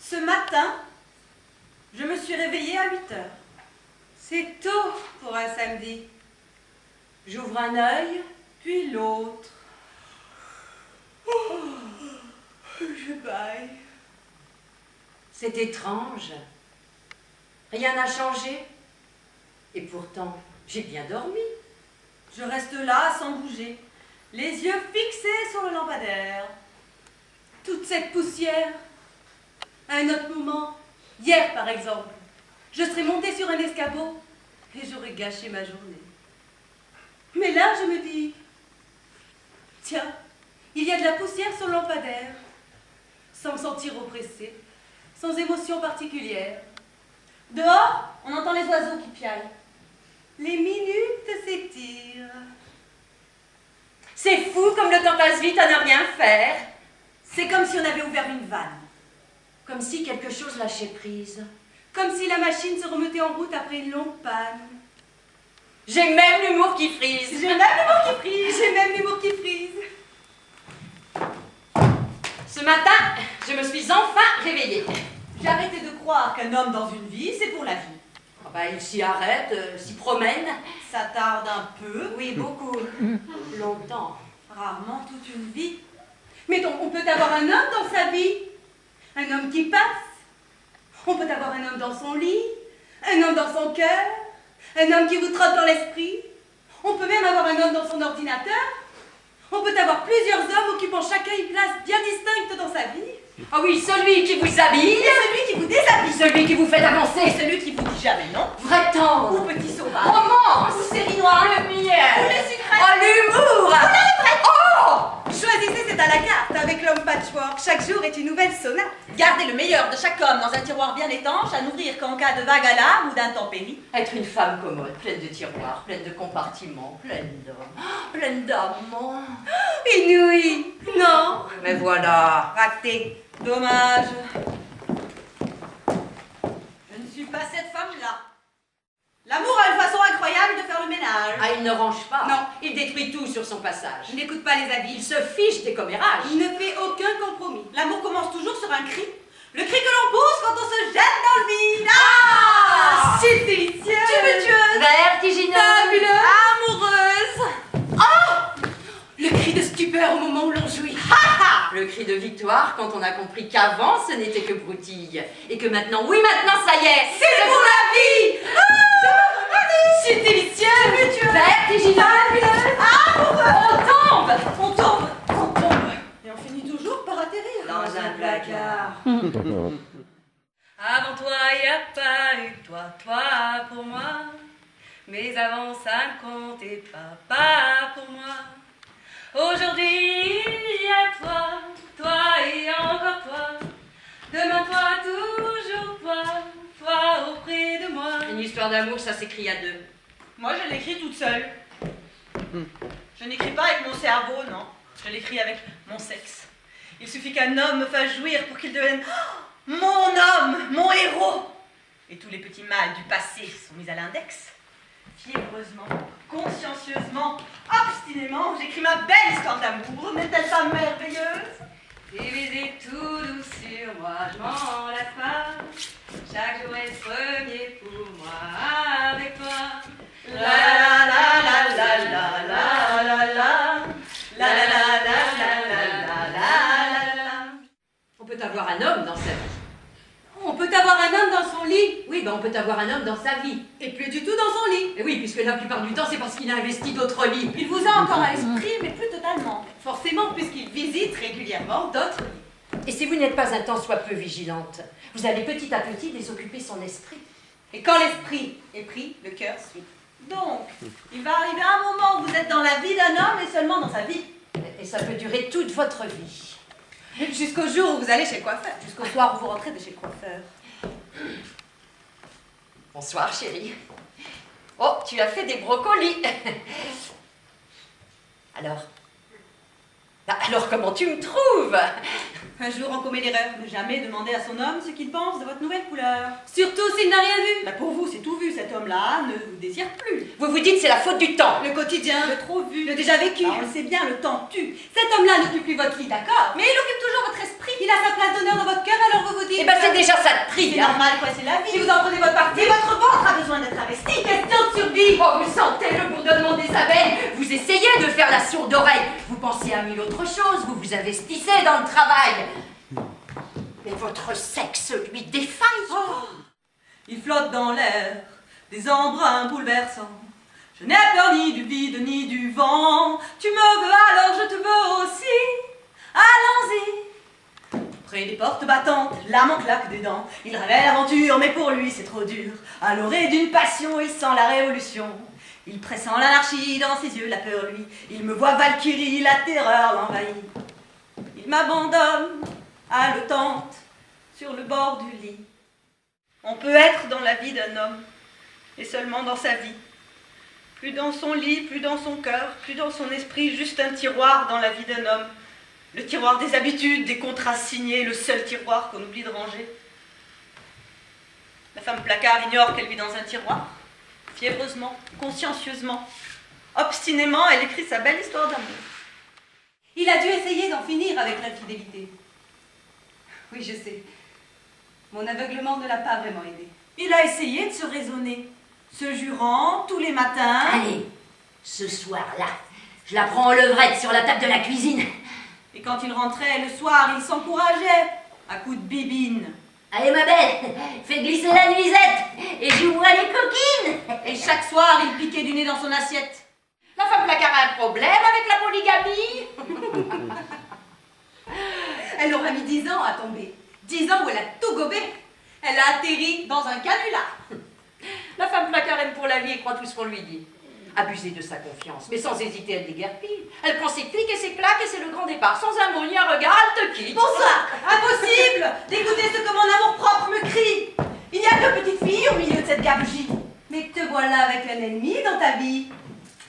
Ce matin, je me suis réveillée à 8 heures. C'est tôt pour un samedi. J'ouvre un œil, puis l'autre. Oh, je baille. C'est étrange. Rien n'a changé. Et pourtant, j'ai bien dormi. Je reste là sans bouger, les yeux fixés sur le lampadaire. Toute cette poussière. À un autre moment, hier par exemple, je serais montée sur un escabeau et j'aurais gâché ma journée. Mais là, je me dis, tiens, il y a de la poussière sur le lampadaire, sans me sentir oppressée, sans émotion particulière. Dehors, on entend les oiseaux qui piaillent. Les minutes s'étirent. C'est fou comme le temps passe vite à ne rien faire. C'est comme si on avait ouvert une vanne. Comme si quelque chose lâchait prise. Comme si la machine se remettait en route après une longue panne. J'ai même l'humour qui frise. J'ai même l'humour qui frise. J'ai même l'humour qui frise. Ce matin, je me suis enfin réveillée. J'ai arrêté de croire qu'un homme dans une vie, c'est pour la vie. Oh bah, il s'y arrête, s'y promène. Ça tarde un peu. Oui, beaucoup. Longtemps. Rarement toute une vie. Mais donc, on peut avoir un homme dans sa vie. Un homme qui passe. On peut avoir un homme dans son lit. Un homme dans son cœur. Un homme qui vous trotte dans l'esprit. On peut même avoir un homme dans son ordinateur. On peut avoir plusieurs hommes occupant chacun une place bien distincte dans sa vie. Ah oui, celui qui vous habille. Et celui qui vous déshabille. Celui qui vous fait avancer. Et celui qui vous dit jamais non. Vrai temps. Ou petit sauvage. Romance. Ou série noire. Le miel. Ou les sucrètes. Oh, l'humour. Oh. Choisissez, c'est à la carte avec l'homme patchwork. Chaque jour est une nouvelle sonate. Gardez le meilleur de chaque homme dans un tiroir bien étanche, à n'ouvrir qu'en cas de vague à l'âme ou d'intempérie. Être une femme commode, pleine de tiroirs, pleine de compartiments, pleine d'hommes, pleine d'amants. Inouï. Non. Mais voilà. Raté. Dommage. Je ne suis pas cette femme-là. L'amour a une façon incroyable de faire le ménage. Ah, il ne range pas. Non. Il détruit tout sur son passage. Il n'écoute pas les Il avis. se fiche des commérages. Il ne fait aucun compromis. L'amour commence toujours sur un cri. Le cri que l'on pousse quand on se jette dans le vide. Ah, c'est délicieux. Tumultueuse. Vertigineuse. Fabuleuse. Amoureuse. Le cri de stupeur au moment où l'on jouit. Le cri de victoire quand on a compris qu'avant ce n'était que broutille. Et que maintenant, oui maintenant ça y est, C'est pour la vie. c'est délicieux. Vertigineuse. On tombe. Et on finit toujours par atterrir Dans un placard. Avant toi, y a pas eu toi pour moi. Mais avant ça ne comptait pas pour moi. Aujourd'hui, il y a toi et encore toi. Demain, toi, toujours toi auprès de moi. Une histoire d'amour, ça s'écrit à deux. Moi, je l'écris toute seule. Je n'écris pas avec mon cerveau, non. Je l'écris avec mon sexe. Il suffit qu'un homme me fasse jouir pour qu'il devienne mon homme, mon héros. Et tous les petits mâles du passé sont mis à l'index. Fiévreusement, consciencieusement, obstinément, j'écris ma belle histoire d'amour. N'est-elle pas merveilleuse? Tes baisers tout doux sur moi, je m'en lasse pas. Chaque jour est premier pour moi avec toi. La la la la la la la la la la la la la la. On peut avoir un homme dans sa vie. On peut avoir un homme dans son lit. Oui, ben on peut avoir un homme dans sa vie. Et plus du tout dans son lit. Et oui, puisque la plupart du temps, c'est parce qu'il a investi d'autres lits. Il vous a encore à l'esprit, mais plus Totalement. forcément, puisqu'il visite régulièrement d'autres lits. Et si vous n'êtes pas un tant soit peu vigilante, vous allez petit à petit désoccuper son esprit. Et quand l'esprit est pris, le cœur suit. Donc, il va arriver un moment où vous êtes dans la vie d'un homme et seulement dans sa vie. Et ça peut durer toute votre vie. Jusqu'au jour où vous allez chez le coiffeur. Jusqu'au soir où vous rentrez de chez le coiffeur. Bonsoir, chérie. Oh, tu as fait des brocolis. Alors comment tu me trouves? Un jour, en commet l'erreur. Ne jamais demander à son homme ce qu'il pense de votre nouvelle couleur. Surtout s'il n'a rien vu. Bah pour vous, c'est tout vu, cet homme-là ne vous désire plus. Vous vous dites c'est la faute du temps. Le quotidien, Le trop vu. le déjà vécu. Ah, on le sait bien, le temps tue. Cet homme-là n'occupe plus votre lit, d'accord? Mais il occupe toujours votre esprit. Il a sa place d'honneur dans votre cœur, alors vous vous dites... Eh ben c'est déjà ça de C'est tri, hein. normal, quoi, c'est la Si vie. vous en prenez votre parti, Mais votre ventre a besoin d'être investi. question de survie. Oh, vous sentez le bourdonnement des abeilles. Vous essayez de faire la sourde oreille. Vous pensez à mille autres choses. Vous vous investissez dans le travail. Mais votre sexe lui défaille. Oh, il flotte dans l'air, des embruns bouleversants. Je n'ai peur ni du vide ni du vent. Tu me veux alors je te veux aussi. Allons-y. Près des portes battantes, l'âme en claque des dents. Il rêvait l'aventure, mais pour lui c'est trop dur. À l'orée d'une passion, il sent la révolution. Il pressent l'anarchie dans ses yeux, la peur lui. Il me voit Valkyrie, la terreur l'envahit. Il m'abandonne, haletante, sur le bord du lit. On peut être dans la vie d'un homme, et seulement dans sa vie. Plus dans son lit, plus dans son cœur, plus dans son esprit, juste un tiroir dans la vie d'un homme. Le tiroir des habitudes, des contrats signés, le seul tiroir qu'on oublie de ranger. La femme placard ignore qu'elle vit dans un tiroir. Fiévreusement, consciencieusement, obstinément, elle écrit sa belle histoire d'amour. Il a dû essayer d'en finir avec l'infidélité. Oui, je sais. Mon aveuglement ne l'a pas vraiment aidé. Il a essayé de se raisonner, se jurant tous les matins. Allez, ce soir-là, je la prends en levrette sur la table de la cuisine. Et quand il rentrait le soir, il s'encourageait à coups de bibine. Allez ma belle, fais glisser la nuisette et j'ouvre les coquines. Et chaque soir, il piquait du nez dans son assiette. La femme placard a un problème avec la polygamie. Elle aura mis 10 ans à tomber. 10 ans où elle a tout gobé. Elle a atterri dans un canular. La femme placard aime pour la vie et croit tout ce qu'on lui dit. Abuser de sa confiance, mais sans hésiter, elle déguerpille. Elle prend ses clics et ses claques et c'est le grand départ. Sans un mot ni un regard, elle te quitte. Bonsoir. Impossible d'écouter ce que mon amour-propre me crie. Il n'y a que petite fille au milieu de cette gabegie. Mais te voilà avec un ennemi dans ta vie.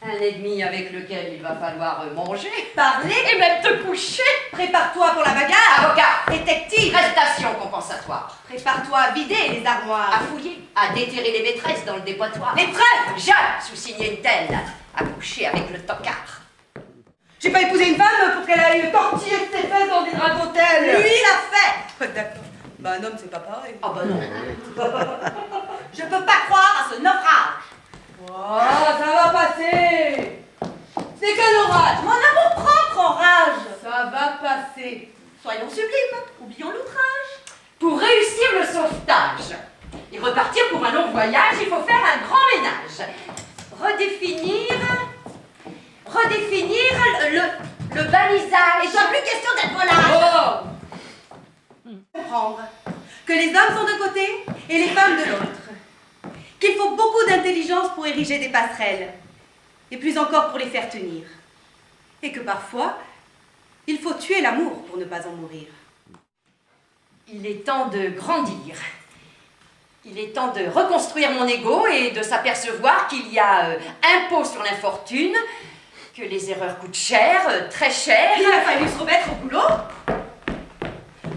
Un ennemi avec lequel il va falloir manger Parler, et même te coucher. prépare-toi pour la bagarre. Avocat, Détective, prestation compensatoire. prépare-toi à vider les À armoires. fouiller, à déterrer les maîtresses dans le dépotoir. Les preuves. Jeanne, sous-signer une telle, à coucher avec le tocard. J'ai pas épousé une femme pour qu'elle aille tortiller ses fesses dans des draps d'hôtel. Lui, il a fait. D'accord. Bah un homme, c'est pas pareil. Oh bah non. Je peux pas croire à ce naufrage. Oh, ça va passer. C'est qu'un orage. Mon amour-propre orage. Ça va passer. Soyons sublimes. Oublions l'outrage. Pour réussir le sauvetage et repartir pour un long voyage, il faut faire un grand ménage. Redéfinir le balisage. Il soit plus question d'être volage. Oh. Comprendre que les hommes sont d'un côté et les femmes de l'autre. Qu'il faut beaucoup d'intelligence pour ériger des passerelles. Et plus encore pour les faire tenir. Et que parfois, il faut tuer l'amour pour ne pas en mourir. Il est temps de grandir. Il est temps de reconstruire mon ego et de s'apercevoir qu'il y a impôt sur l'infortune, que les erreurs coûtent cher, très cher. Il a fallu se remettre au boulot.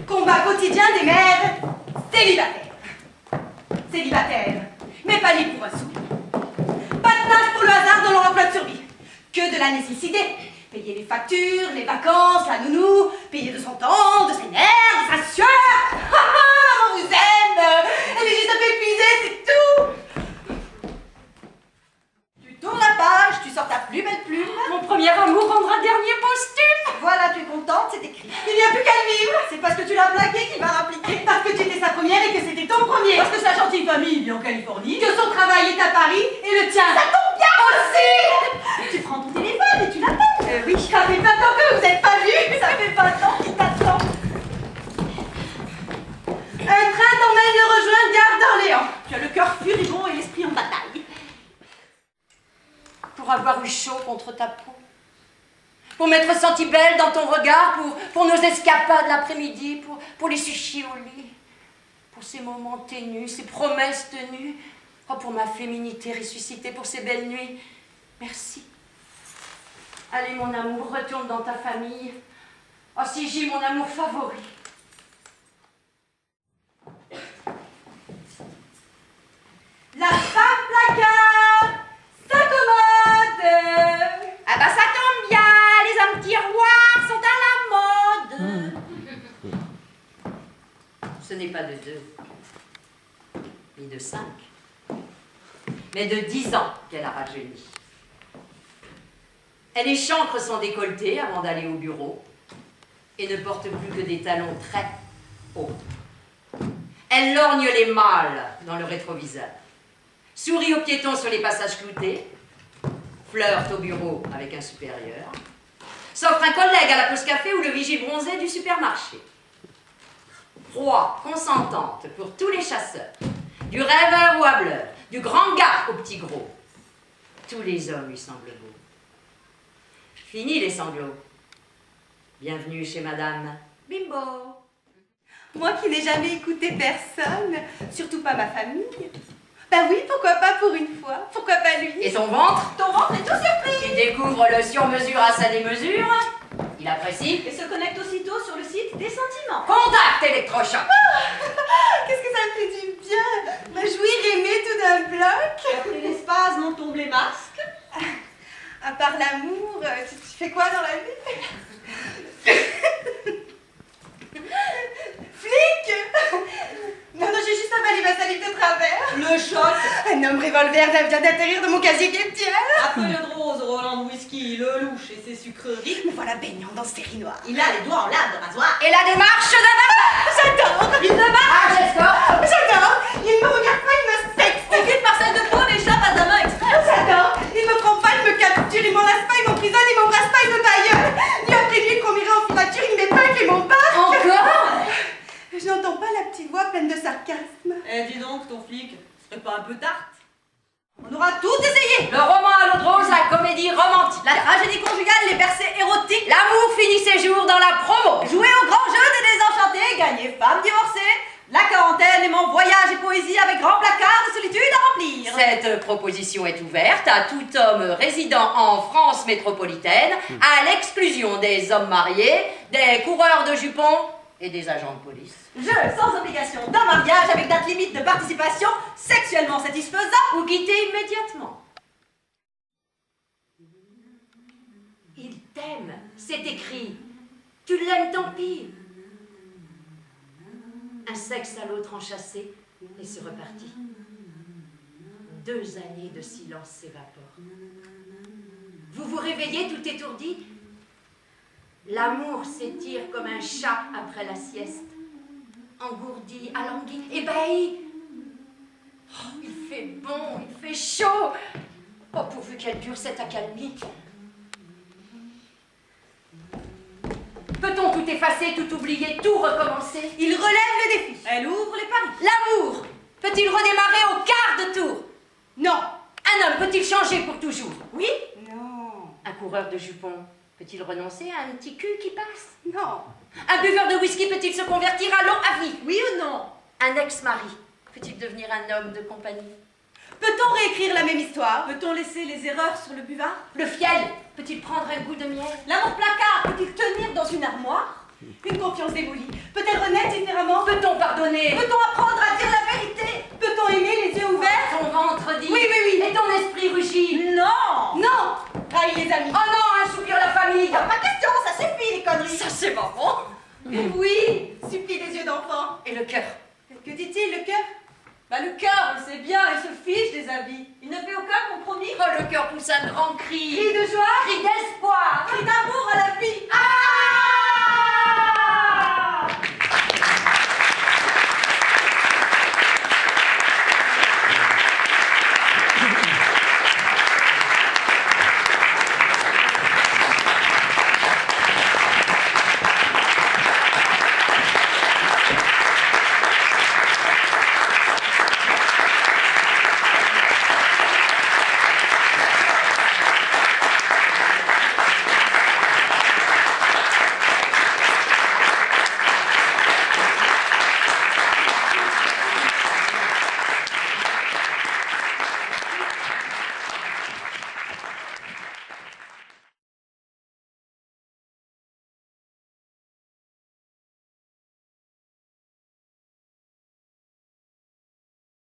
Combat quotidien des mères célibataires. Célibataires, mais pas libre pour un sou. Pas de place pour le hasard dans leur emploi de survie. Que de la nécessité. Payer les factures, les vacances, la nounou, payer de son temps, de ses nerfs, de sa sueur. Maman vous aime. Elle est juste un peu épuisée, c'est tout. Tu tournes la page, tu sors ta plus belle plume. Mon premier amour rendra dernier posthume. Voilà, tu es contente, c'est écrit. Il n'y a plus qu'à le vivre. C'est parce que tu l'as plaqué qu'il va rappliquer. Parce que tu étais sa première et que c'était ton premier. Parce que sa gentille famille vit en Californie. Que son travail est à Paris et le tien. Ça tombe bien aussi. Tu prends ton téléphone et tu l'appelles. Oui, ça fait 20 ans que vous n'êtes pas vus. Ça fait 20 ans qu'il t'attend. Un train t'emmène le rejoindre gare d'Orléans. Tu as le cœur furibond et l'esprit en bataille. Pour avoir eu chaud contre ta peau. Pour m'être sentie belle dans ton regard, pour nos escapades l'après-midi, pour les sushis au lit, pour ces moments ténus, ces promesses tenues, oh, pour ma féminité ressuscitée, pour ces belles nuits. Merci. Allez mon amour, retourne dans ta famille, Oh, si j'ai mon amour favori. La femme placard s'accommode. Ah bah ça tombe bien, les hommes tiroirs sont à la mode. Ce n'est pas de 2, ni de 5, mais de 10 ans qu'elle a rajeuni. Elle échancre son décolleté avant d'aller au bureau et ne porte plus que des talons très hauts. Elle lorgne les mâles dans le rétroviseur, sourit aux piétons sur les passages cloutés, flirte au bureau avec un supérieur, s'offre un collègue à la pause café ou le vigile bronzé du supermarché. Proie consentante pour tous les chasseurs, du rêveur au hableur, du grand gars au petit gros. Tous les hommes lui semblent beaux. Fini les sanglots. Bienvenue chez Madame Bimbo. Moi qui n'ai jamais écouté personne, surtout pas ma famille. Bah oui, pourquoi pas pour une fois? Pourquoi pas lui? Et son ventre? Ton ventre est tout surpris. Il découvre le sur-mesure à sa démesure. Il apprécie. Et se connecte aussitôt sur le site des sentiments. Contact électrochoc. Qu'est-ce que ça me fait du bien? Me jouir aimé tout d'un bloc. Après les spasmes, on tombe les masques. À part l'amour, tu fais quoi dans la vie? Flic! Non, j'ai juste avalé ma salive de travers. Le choc. Un homme revolver vient d'atterrir de mon casier quêtière. Après le rose, Roland Whisky, le louche et ses sucreries. Me voilà baignant dans ce terri noir. Il a les doigts en lame de rasoir. Et la démarche d'un barbare. J'adore! Il ne va pas, j'escorte. J'adore! Il me regarde pas, il me specte. Aucune parcelle de peau n'échappe à sa main exprès. J'adore! Il me prend pas, il me capture, il m'enlace pas, il m'emprisonne, il m'embrasse pas, il me bailleule. Nuit après nuit, qu'on m'irait en filature, il m'épingle et m'embarque. Encore? Je n'entends pas la petite voix pleine de sarcasme. Eh, dis donc, ton flic, serait pas un peu tarte? On aura tout essayé. Le roman à l'eau de rose, la comédie romantique. La tragédie conjugale, les versets érotiques. L'amour finit ses jours dans la promo. Jouer au grand jeu des désenchantés, gagner femme divorcée. La quarantaine aimant voyage et poésie avec grand placard de solitude à remplir. Cette proposition est ouverte à tout homme résidant en France métropolitaine, à l'exclusion des hommes mariés, des coureurs de jupons et des agents de police. Jeu sans obligation d'un mariage avec date limite de participation sexuellement satisfaisant. Ou quitter immédiatement. Il t'aime, c'est écrit. Tu l'aimes, tant pis. Un sexe à l'autre enchâssé et c'est reparti. 2 années de silence s'évaporent. Vous vous réveillez tout étourdi. L'amour s'étire comme un chat après la sieste. Engourdi, alangui, ébahi. Oh, il fait bon, il fait chaud. Oh, pourvu qu'elle dure cette accalmie. Peut-on tout effacer, tout oublier, tout recommencer? Il relève le défi. Elle ouvre les paris. L'amour peut-il redémarrer au quart de tour? Non. Un homme peut-il changer pour toujours? Oui? Non. Un coureur de jupons peut-il renoncer à un petit cul qui passe? Non. Un buveur de whisky peut-il se convertir à long à vie? Oui ou non? Un ex-mari peut-il devenir un homme de compagnie? Peut-on réécrire la même histoire? Peut-on laisser les erreurs sur le buvard? Le fiel peut-il prendre un goût de miel? L'amour placard peut-il tenir dans une armoire? Une confiance démolie peut-elle renaître différemment? Peut-on pardonner? Peut-on apprendre à dire la vérité? Peut-on aimer les yeux ouverts? Ton ventre dit? Oui, oui, oui. Et ton esprit rugit? Non. Non. Trahis les amis. Oh non, un soupir la famille! Pas question, ça suffit les conneries. Ça c'est marrant! Oui, supplie des yeux d'enfant. Et le cœur? Que dit-il, le cœur? Bah le cœur, on le sait bien, il se fiche des avis. Il ne fait aucun compromis. Oh, le cœur pousse un grand cri! Cri de joie? Cri d'aide!